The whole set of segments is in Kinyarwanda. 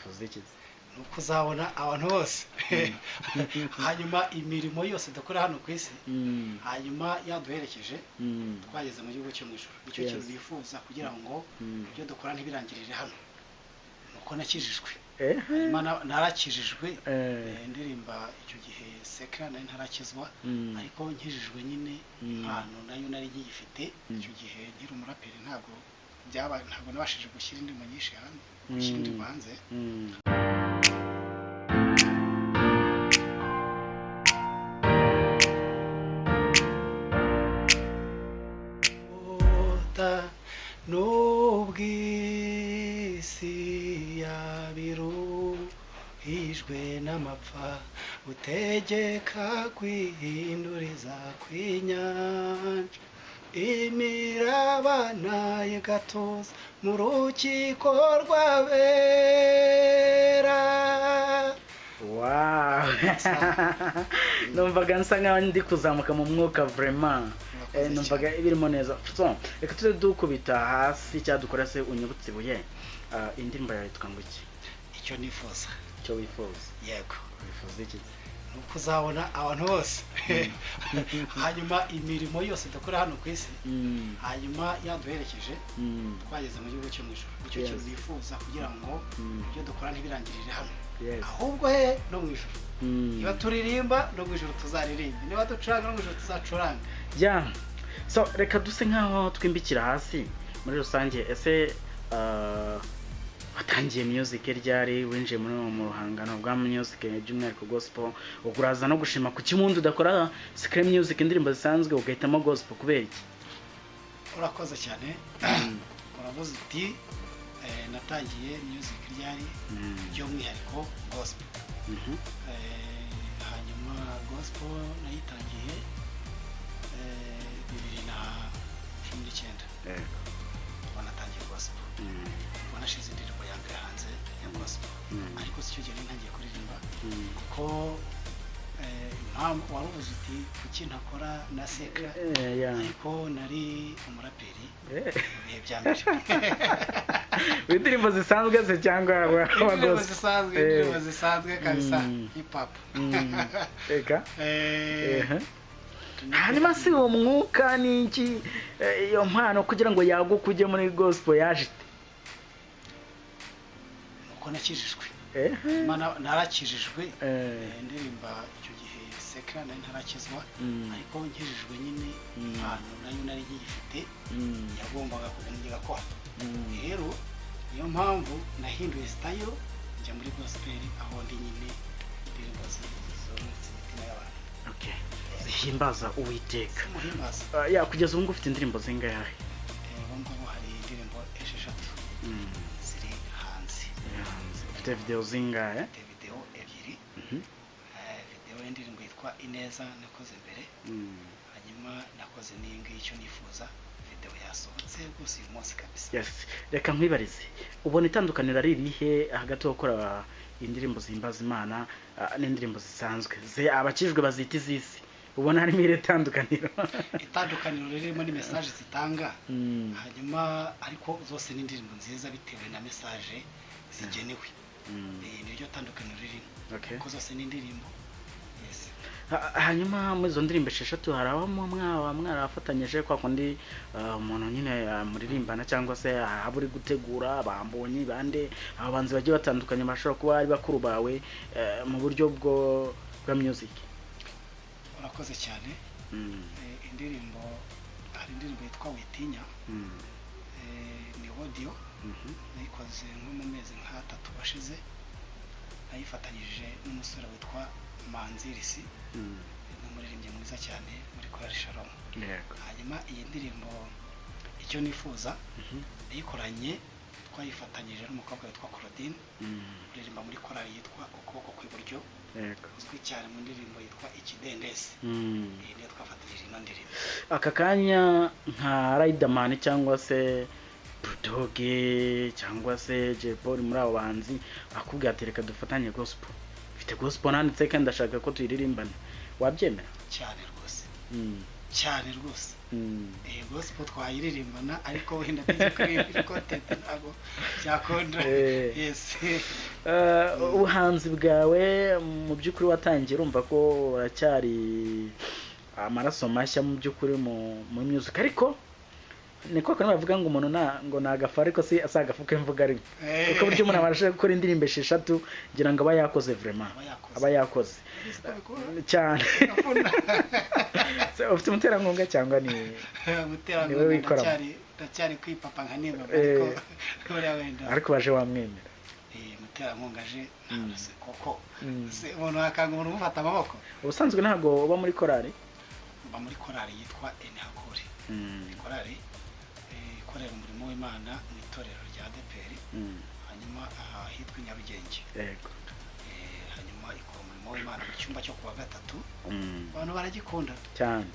wifuza iki? nuko uzabona abantu bose hanyuma imirimo yose dukora hano ku isi hanyuma yaduherekeje twageze mu gihugu cyo mu ijuru. Nicyo kintu nifuza kugira ngo ibyo dukora ntibirangirire hano. nuko nakijijwe hanyuma narakijijwe indirimba icyo gihe seka nari ntarakizwa ariko nkijijwe nyine impano nayo nari ngifite icyo gihe nkiri umuraperi. Ntabwo nabashije gushyira indirimbo nyinshi hanze, gushyira indirimbo hanze. N'ubw'isi yabiruhijwe n'amapfa utegeka kwihinduriza kw'inyanja imirabana y'igatuza mu rukiko rw'abera. Wow. Numvaga nsa nkaho ndi kuzamuka mu mwuka vraiment. Numvaga ibirimo neza. So, reka tuze dukubita hasi cyadukora se unyibutse buye. Indirimbo yawe yitwa ngo iki? Icyo nifuza. Icyo wifuza? Yego. Wifuza iki? nuko uzabona abantu bose hanyuma imirimo yose dukora hano ku isi hanyuma yaduherekeje twageze mu gihugu cyo mu ijuru. Nicyo kintu nifuza kugira ngo ibyo dukora ntibirangirire hano ahubwo no mu ijuru. Niba turirimba no mu ijuru tuzaririmba, niba ducuranga no mu ijuru tuzacuranga. So reka duse nkaho twimbikira hasi muri rusange. Ese watangiye music ryari? Winjiye mu ruhangano rwa music by'umwihariko gospel, uguraza no gushima ku kimundi udakora scream music indirimbo zisanzwe ugahitamo gospel kubera iki? Urakoze cyane. Uravuze uti natangiye music ryari by'umwihariko gospel. Hanyuma gospel nayitangiye 2019 wanatangiye gospel. Wanashize indirimbo yange hanze ya gospel ariko si cyo gihe ntangiye kuririmba kuko impamvu waruvuze uti kuki ntakora na seka ariko nari umuraperi ibihe bya mbere. Indirimbo zisanzwe se cyangwa wa gospel? Indirimbo zisanzwe kabisa, hip hop. Eka hanyuma si uwo mwuka n'iki iyo mpano kugira ngo yaguke ujye muri gospel yaje nuko nakijijwe. Narakijijwe indirimba icyo gihe seka nari ntarakizwa ariko nkijijwe nyine impano nayo nari ngifite yagombaga kugira ko rero niyo mpamvu nahinduye style njya muri gospel aho ndi nyine indirimbo zizoretse imitima y'abantu. Okay. Zihimbaza Uwiteka. Kugeza ubu ufite indirimbo zingahe? Ubu ngubu hari indirimbo 6 ziri hanze. Ufite video zingahe? Video 2. Video y'indirimbo yitwa Ineza nakoze mbere. Hanyuma nakoze n'ingi icyo nifuza. Video yasohotse rwose uyu munsi kabisa. Yes. Reka nkwibarize. Ubona itandukaniro ari irihe hagati yo gukora indirimbo zihimbaza Imana n'indirimbo zisanzwe? Abakijwe bazita izisi. Ubona harimo ire tandukaniro? Itandukaniro ririmo ni message zitanga. Hanyuma ariko zose ni indirimbo nziza bitewe na message zigenewe. Niryo tandukaniro ririmo. Kuko zose ni indirimbo. Yes. Hanyuma muri zo ndirimbo 6 harabamo mwarafatanyije kwa kundi umuntu nyine muririmbana cyangwa se aburi gutegura bambonye bande ababanzi bagiye batandukanye bashobora kuba ari bakuru bawe mu buryo bwa music? Urakoze cyane. Indirimbo hari indirimbo yitwa Witinya ni audio nayikoze nko mu mezi nka 3 bashize, nayifatanyije n'umusore witwa umuhanzi Erice n'umuririmbyi mwiza cyane muri Korali Shalom. Hanyuma iyi ndirimbo icyo nifuza nayikoranye twayifatanyije n'umukobwa witwa Claudine uririmba muri korali yitwa ukuboko kw'iburyo uzwi cyane mu ndirimbo yitwa Ikidendezi. Niyo twafatanyije ino ndirimbo. Aka kanya nka Riderman cyangwa se Budoge cyangwa se Jebor muri abo banzi akubwira ati reka dufatanye gospel, mfite gospel nanditse kandi ndashaka ko tuyiririmbana, wabyemera? Cyane rwose. cyane rwose gospel twayiririmbana ariko wenda tujye content ntabwo byakondra. Yes. Ubuhanzi bwawe mu by'ukuri watangiye urumva ko uracyari amaraso mashya mu by'ukuri mu music, ariko niko kandi bavuga ngo umuntu ngo nagafa ariko si asagafu k'imvuga rimwe, kuko buryo umuntu abasha gukora indirimbo 6 ngira ngo aba yakoze vraiment, aba yakoze cyane. Ufite umuterankunga cyangwa ni umuterankunga? ndacyari kwipapa nka niba ariko baje wamwemera. Umuterankunga aje ntabwo koko se umuntu akanga umuntu umufata amaboko. Ubusanzwe ntago uba muri korali? Mba muri korali yitwa Enihakuri. Korali ikorera umurimo w'Imana mu itorero rya ADPR, hanyuma hitwa Nyarugenge. Yego. Hanyuma ikora umurimo w'Imana mu cyumba cyo kuwa gatatu. Abantu baragikunda cyane.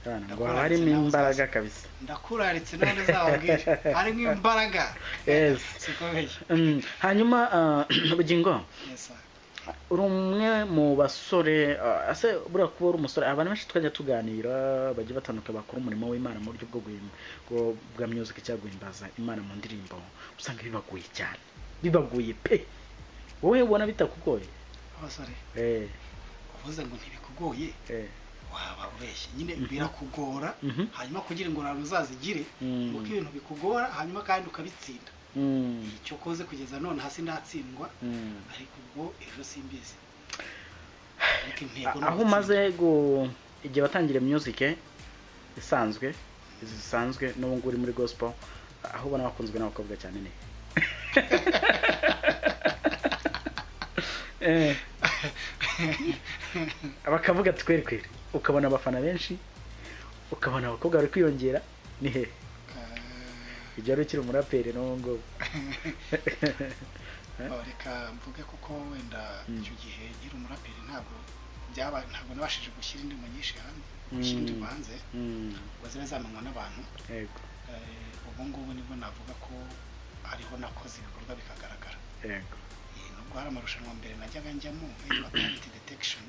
Ngo harimo imbaraga kabisa. Ndakuraritse none zawabwira harimo imbaraga. Yes. Sikomeye. Hanyuma Bugingo. Yes. Uri umwe mu basore ase bura kuba uri umusore, abantu benshi twajya tuganira bagiye batanduka bakora umurimo w'Imana mu buryo bwa music cyangwa guhimbaza Imana mu ndirimbo, usanga bibaguye cyane, bibaguye pe. Wowe ubona bitakugoye? Abasore uvuze ngo ntibikugoye waba ubeshye. Nyine birakugora, hanyuma kugira ngo nawe uzazigire ngo ibintu bikugora hanyuma kandi ukabitsinda. Icyo koze kugeza none hasi ndatsindwa, ariko ubwo ejo simbizi. Aho umaze igihe watangire music isanzwe n'ubu ngubu uri muri gospel, aho ubona wakunzwe n'abakobwa cyane ni bakavuga twere ukabona abafana benshi, ukabona abakobwa bari kwiyongera, ni he ibyo ari ukiri umuraperi n'ubu? Reka mvuge kuko wenda icyo gihe nkiri umuraperi ntabwo nabashije gushyira indirimbo nyinshi hanze ngo zibe zamanywa n'abantu. Ubu ngubu nibwo navuga ko hariho nakoze ibikorwa bikagaragara. Nubwo hari amarushanwa mbere najyaga njyamo nk'ayitwa talent detection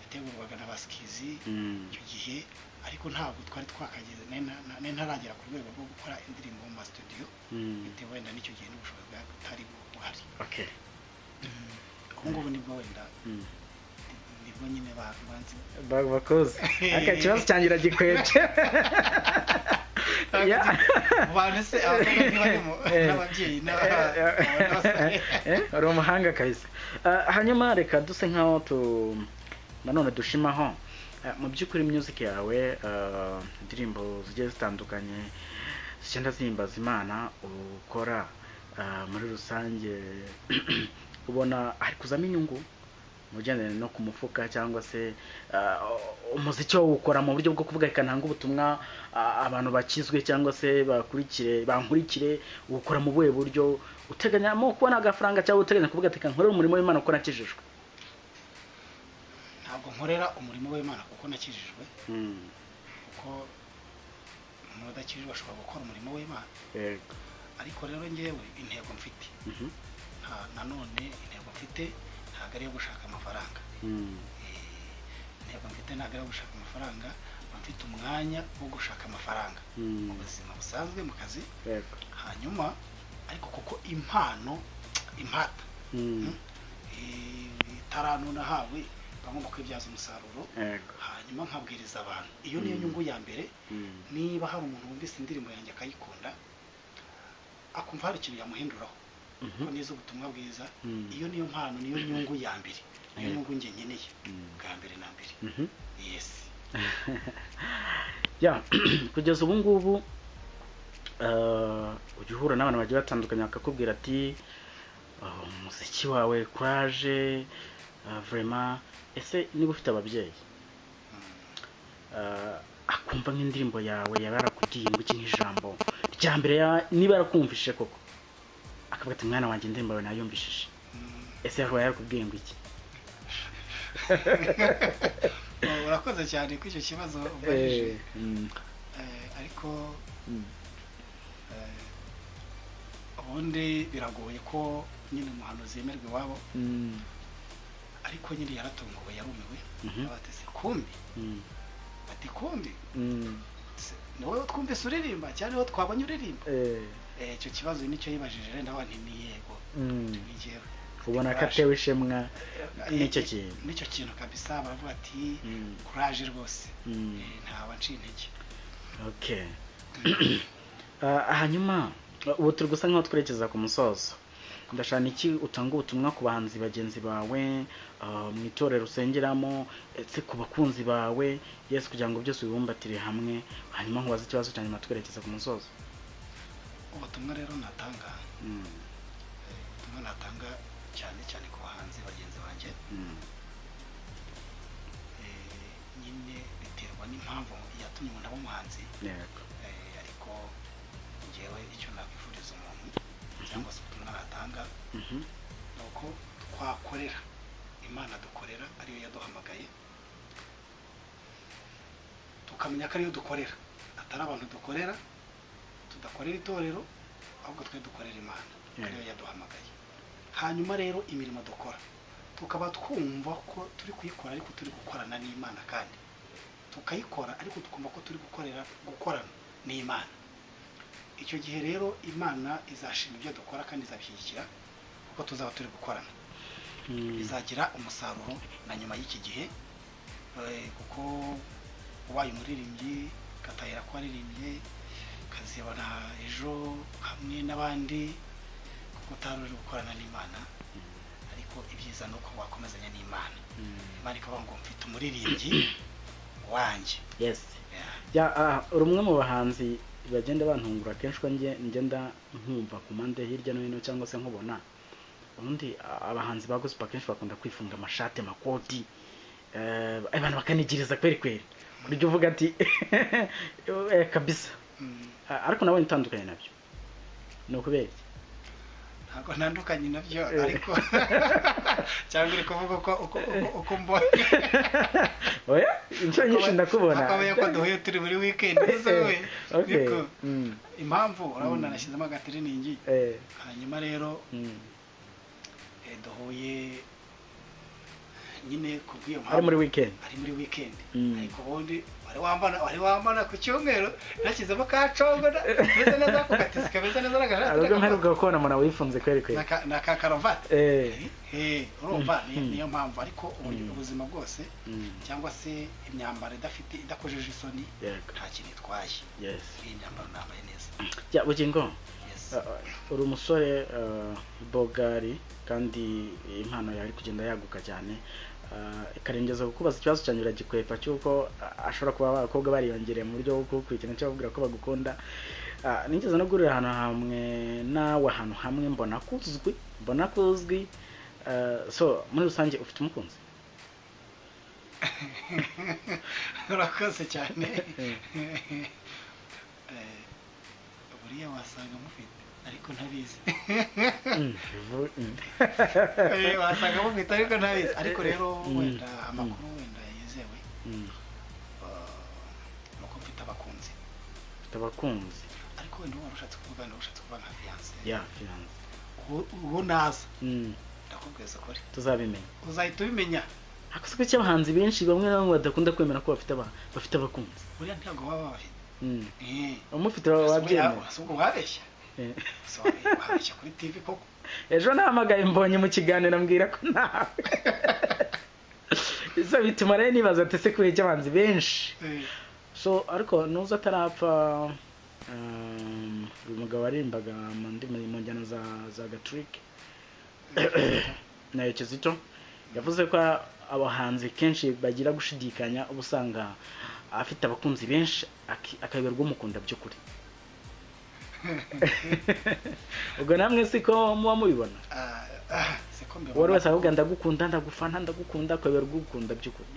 yategurwaga na Baskizi icyo gihe, ariko ntabwo twari twakageze ntaragera ku rwego rwo gukora indirimbo mu studio bitewe wenda n'icyo gihe n'ubushobozi bwa butari buhari. Ubu ngubu nibwo wenda nibwo nyine bakoze aka kibazo cyangira gikweje. Abantu se abakobwa barimo n'ababyeyi uri umuhanga kabisa. Hanyuma reka duse nkaho nanone dushimaho mu by'ukuri music yawe, indirimbo zigiye zitandukanye zigenda zihimbaza Imana ukora muri rusange, ubona hari kuzamo inyungu mu bigendanye no ku mufuka, cyangwa se umuziki wo ukora mu buryo bwo kuvuga ikananga ubutumwa abantu bakizwe cyangwa se bankurikire, ukora mu buhe buryo uteganya mo kubona agafaranga cyangwa uteganya kuvuga ati kankorera umurimo w'Imana uko nakijijwe? Ntabwo nkorera umurimo w'Imana kuko nakijijwe, kuko umuntu udakijijwe ashobora gukora umurimo w'Imana. Ariko rero ngewe intego mfite nanone intego mfite ntabwo ari iyo gushaka amafaranga. Intego mfite ntabwo ari iyo gushaka amafaranga, mfite umwanya wo gushaka amafaranga mu buzima busanzwe mu kazi. Hanyuma ariko kuko impata itarano nahawe bagomba kwibyaza umusaruro, hanyuma nkabwiriza abantu. Iyo niyo nyungu ya mbere. Niba hari umuntu wumvise indirimbo yanjye akayikunda akumva hari ikintu yamuhinduraho ko nizo ubutumwa bwiza, iyo niyo mpano, niyo nyungu ya mbere, niyo nyungu nge nkeneye bwa mbere na mbere. Yes. Kugeza ubu ngubu ujya uhura n'abantu bagiye batandukanye bakakubwira ati umuziki wawe courage vraiment. Ese niba ufite ababyeyi akumva nk'indirimbo yawe yaba yarakugiye ngo iki nk'ijambo rya mbere niba yarakumvishije koko akavuga ati mwana wanjye indirimbo yawe nayumvishije, ese yaba yarakubwiye ngo iki? Urakoze cyane ko icyo kibazo ubajije. Ariko ubundi biragoye ko nyine umuhanuzi yemerwa iwabo, ariko nyine yaratunguwe, yarumiwe, abatese kumbi ati kumbi ni wowe twumvise uririmba cyane wowe twabonye uririmba. Icyo kibazo nicyo yibajije rero ndaho nti ni yego nigewe ubona ko atewe ishemwa nicyo kintu kabisa. baravuga ati courage rwose ntawe nciye intege. Okay. Hanyuma ubu turi gusa nkaho twerekeza ku musozo, ndashaka iki utanga ubutumwa ku bahanzi bagenzi bawe mu itorero usengeramo etse ku bakunzi bawe Yesu kugira ngo byose bibumbatire hamwe, hanyuma nkubaza ikibazo cyane matwerekeza ku musozo. Ubutumwa rero natanga cyane cyane ku bahanzi bagenzi banjye nyine biterwa n'impamvu yatumye umuntu aba umuhanzi. Ariko njyewe icyo nakwifuriza umuntu cyangwa se ubutumwa natanga ni uko twakorera Imana dukorera ariyo yaduhamagaye, tukamenya ko ariyo dukorera atari abantu dukorera, tudakorera itorero ahubwo twe dukorera Imana ariyo yaduhamagaye. Hanyuma rero imirimo dukora tukaba twumva ko turi kuyikora ariko turi gukorana n'Imana, kandi tukayikora ariko tukumva ko turi gukorana n'Imana. Icyo gihe rero Imana izashima ibyo dukora kandi izabishyigikira kuko tuzaba turi gukorana, bizagira umusaruro na nyuma y'iki gihe. Kuko ubaye umuririmbyi gatahira ko waririmbye kazibona ejo hamwe n'abandi kuko utari uri gukorana n'Imana. Ariko ibyiza ni uko wakomezanya n'Imana. Imana ikavuga ngo mfite umuririmbyi wanjye. uri umwe mu bahanzi bagenda bantungura kenshi ko ngenda nkumva ku mpande hirya no hino cyangwa se nkubona ubundi abahanzi ba gospel kenshi bakunda kwifunga amashati makoti abantu bakanigiriza kweri buryo uvuga ati kabisa. Ariko nawe ntandukanye nabyo no kubera ntabwo ntandukanye nabyo ariko cyangwa uri kuvuga uko mbona oya inshuro nyinshi ndakubona akabaye ko duhuye turi muri weekend zewe. Niko impamvu urabona nashyizemo agatiriningi hanyuma rero duhuye nyine kubwiyo mpamvu ari muri weekend ariko ubundi wari wambana ku cyumweru nashyizemo kacongo meze neza ku gatisi kameze neza n'agashati mperuka kubona umuntu wifunze kweri na ka karavati. Urumva niyo mpamvu. Ariko ubuzima bwose cyangwa se imyambaro idakojeje isoni nta kintu itwaye. Iyi myambaro nambaye neza. Bugingo uri umusore bogari kandi impano yari kugenda yaguka cyane, ikarengeza kukubaza ikibazo cyane biragikwepa cyuko ashobora kuba abakobwa bariyongereye mu buryo bwo kukurikirana cyangwa kubwira ko bagukunda. Nigeze no gurira ahantu hamwe nawe ahantu hamwe mbona kuzwi so muri rusange ufite umukunzi? Urakoze cyane. Buriya wasanga mufite ariko ntabizi. Wasanga mufite ariko ntabizi. Ariko rero wenda amakuru wenda yizewe nuko mfite abakunzi. Ariko wenda warushatse kuvuga nka fiance. Fiance. Ubu naza ndakubwiza ukuri tuzabimenya, uzahita ubimenya. Akasiko cy'abahanzi benshi bamwe na bamwe badakunda kwemera ko bafite abakunzi. Buriya ntabwo baba bafite. Umufite wabyemera. Wabeshya wabeshya kuri TV koko. Ejo nahamagaye mbonye mu kiganiro ambwira ko nawe izo bituma rero nibaza ati se kuri cy'abahanzi benshi. So ariko nuza atarapfa uyu mugabo warimbaga mu njyana za Gatrick nayo Kizito yavuze ko abahanzi kenshi bagira gushidikanya ubusanga afite abakunzi benshi akayoberwa umukunda by'ukuri. Ubwo namwe siko muba mubibona? Wari wese avuga ndagukunda ndagufana ndagukunda akayoberwa ugukunda by'ukuri.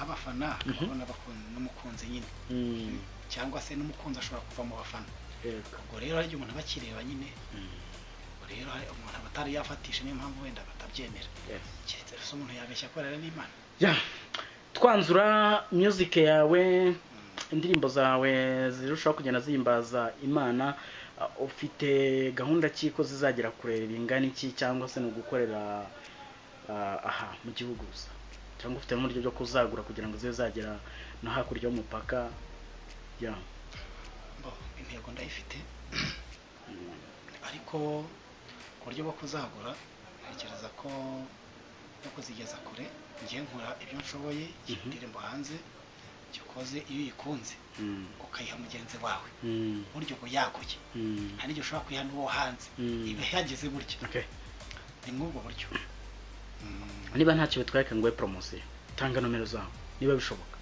Abafana bakabona n'umukunzi nyine cyangwa se n'umukunzi ashobora kuva mu bafana. Ubwo rero hari umuntu abakireba nyine. Rero hari umuntu abatari yafatisha niyo mpamvu wenda batabyemera. Keretse rero umuntu yabeshya ko ari n'Imana. Twanzura music yawe, indirimbo zawe zirushaho kugenda zihimbaza Imana, ufite gahunda ki ko zizagera kure bingana iki cyangwa se no gukorera aha mu gihugu gusa cyangwa ufite n'uburyo byo kuzagura kugira ngo zibe zagera no hakurya y'umupaka? Ya intego ndayifite ariko ku buryo bwo kuzagura ntekereza ko no kuzigeza kure ngiye nkora ibyo nshoboye indirimbo hanze gikoze iyo uyikunze ukayiha mugenzi wawe buryo ngo yaguye hari igihe ushobora kuyiha n'uwo hanze iba yageze buryo ni nk'ubwo buryo. Niba ntacyo bitwaye ngo we promosiyo tanga nomero zawe niba bishoboka.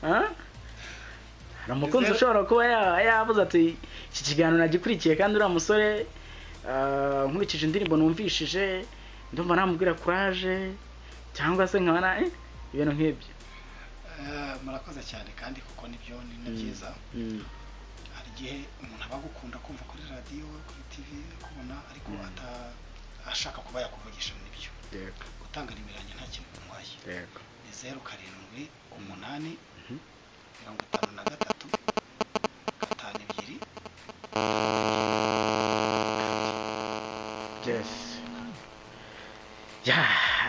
Hari umukunzi ushobora kuba yavuze ati iki kiganiro nagikurikiye kandi uriya musore nkurikije indirimbo numvishije ndumva namubwira courage cyangwa se nkabona ibintu nk'ibyo. Murakoze cyane kandi kuko nibyo ni byiza. Hari igihe umuntu aba agukunda kumva kuri radiyo kuri TV kubona ariko ashaka kuba yakuvugisha muri byo. Gutanga nimero yanjye nta kintu ntwaye. Ni 07 8 53 52 Yes. Ya,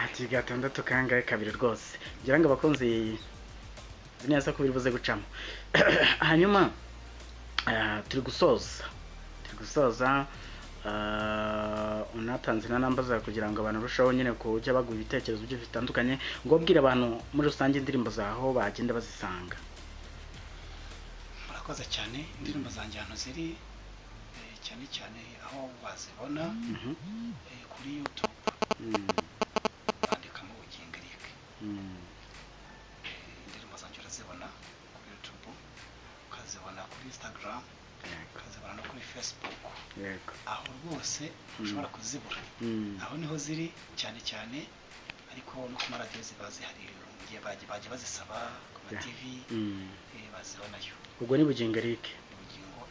ati gatandatu kangahe kabiri rwose. Ngira ngo abakunzi neza ko biribuze gucamo. Hanyuma turi gusoza unatanze na namba zawe kugira ngo abantu rushaho nyine kujya bagura ibitekerezo byo bitandukanye ngo bwire abantu muri rusange indirimbo zaho bagenda bazisanga. Murakoze cyane. Indirimbo zanjye hano ziri cyane cyane aho bazibona kuri YouTube bandikamo Bugingo Erice. Indirimbo zanjye urazibona kuri YouTube, ukazibona kuri Instagram, ukazibona no kuri Facebook. Aho rwose ushobora kuzibura. Aho niho ziri cyane cyane ariko no ku maradiyo ziba zihari igihe bagiye bazisaba ku ma TV bazibonayo. Ubwo ni Bugingo Erice.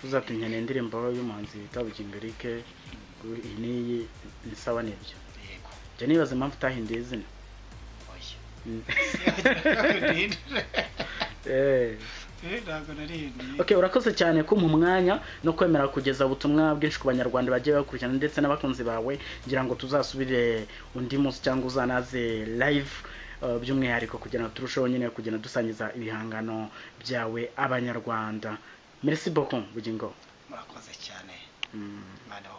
Uzatumye indirimbo y'umuhanzi bita Bugingo Erice niyi ni sawa nibyo. Yego. Je nibaza impamvu utahinduye izina. Okay, urakoze cyane ko mu mwanya no kwemera kugeza ubutumwa bwinshi ku banyarwanda bagiye bakurikirana ndetse n'abakunzi bawe, ngira ngo tuzasubire undi munsi cyangwa uzanaze live by'umwihariko kugira ngo turusheho nyine kugenda dusangiza ibihangano byawe abanyarwanda. Merci beaucoup Bugingo. Murakoze cyane. Imana